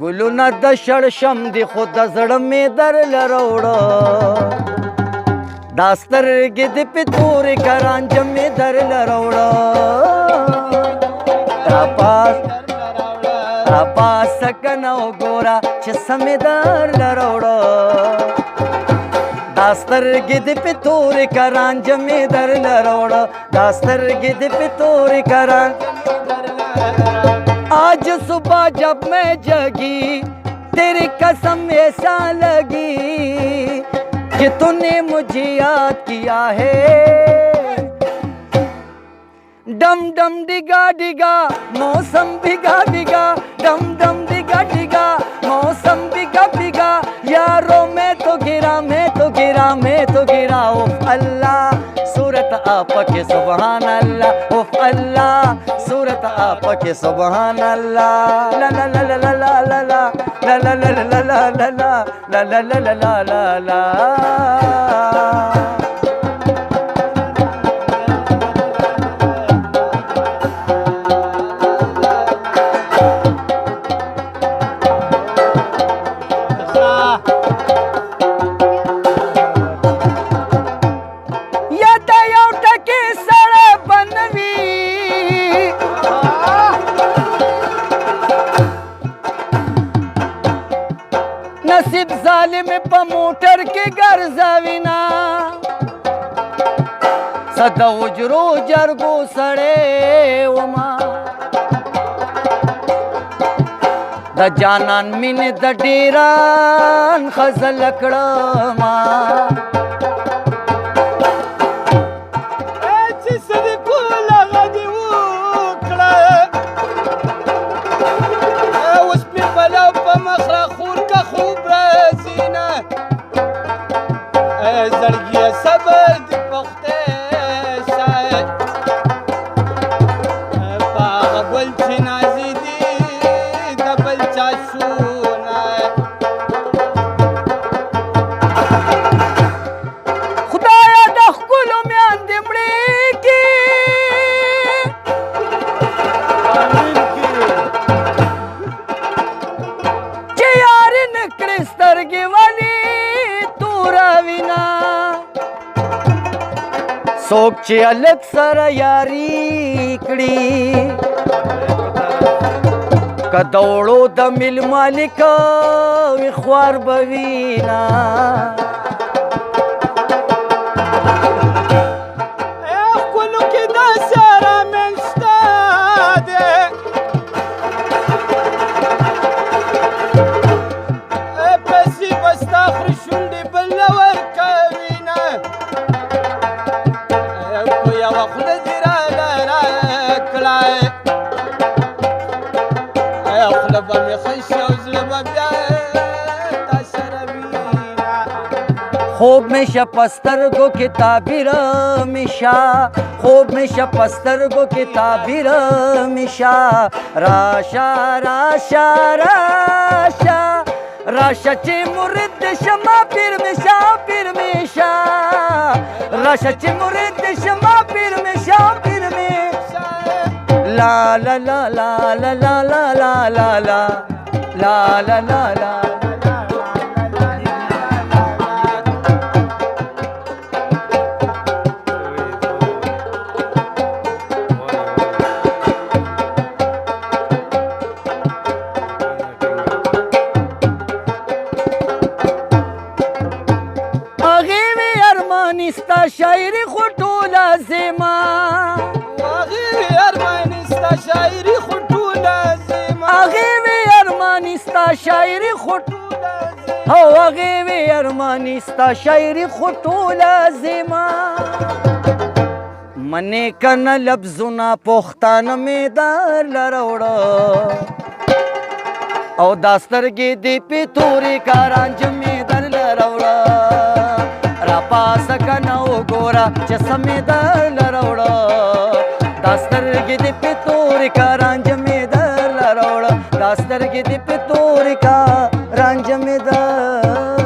ګلونه د شړشم دي خو د زړه مې در لروړه دا سترګې دې په تورې کرانجه مې در لروړه راپاس کنه وګوره چې سمې در لروړه دا سترګې دې په تورې کرانجه مې در لروړه دا سترګې دې په تورې کرانجه आज सुबह जब मैं जगी तेरी कसम ऐसा लगी कि तूने मुझे याद किया है डम डम डिगा डिगा मौसम भिगा भिगा डम डम डिगा डिगा मौसम भिगा भिगा यारों मैं तो गिरा उफ अल्लाह सूरत आपके सुबहान अल्लाह उफ अल्लाह सूरत आपके सुबहान अल्लाह ला ला ला ला ला ला ला ला ला ला ला ला ला ला ला ला ला ला ला नसीब जालिम पे मोटर के गर्जाविना सदा उजरो जरगो सड़े उमा द जानन मिन द डेरान खजल लकड़मा सोच चे अलग सर यारी कड़ी कदौड़ो द मिल मालिक विख्वार बवीना خوب में शपस्तर को किताबिर मिशा خوب में शपस्तर को किताबिर मिशा राशा राशा राशा राशा चे मुर्द शमा फिर मिशा राशा चे मुर्द शमा फिर मिशा ला ला ला ला ला ला ला ला ला ला ला ला ला ला शायरी खुटू लाजिमा शायरी खुटू लाजिमा अरमानिस्ता शायरी खुटू हो अगेवे अरमानिस्ता शायरी खुटू लाजिमा मने कन लफ्जुना पोख्तान में दार लरोड़ा او داسترګې دې په تورې کارانج مې در لروړه راپاسه کنه وګوره چې سمې در لروړه داسترګې دې په تورې کارانج مې در لروړه داسترګې دې په تورې کارانج مې در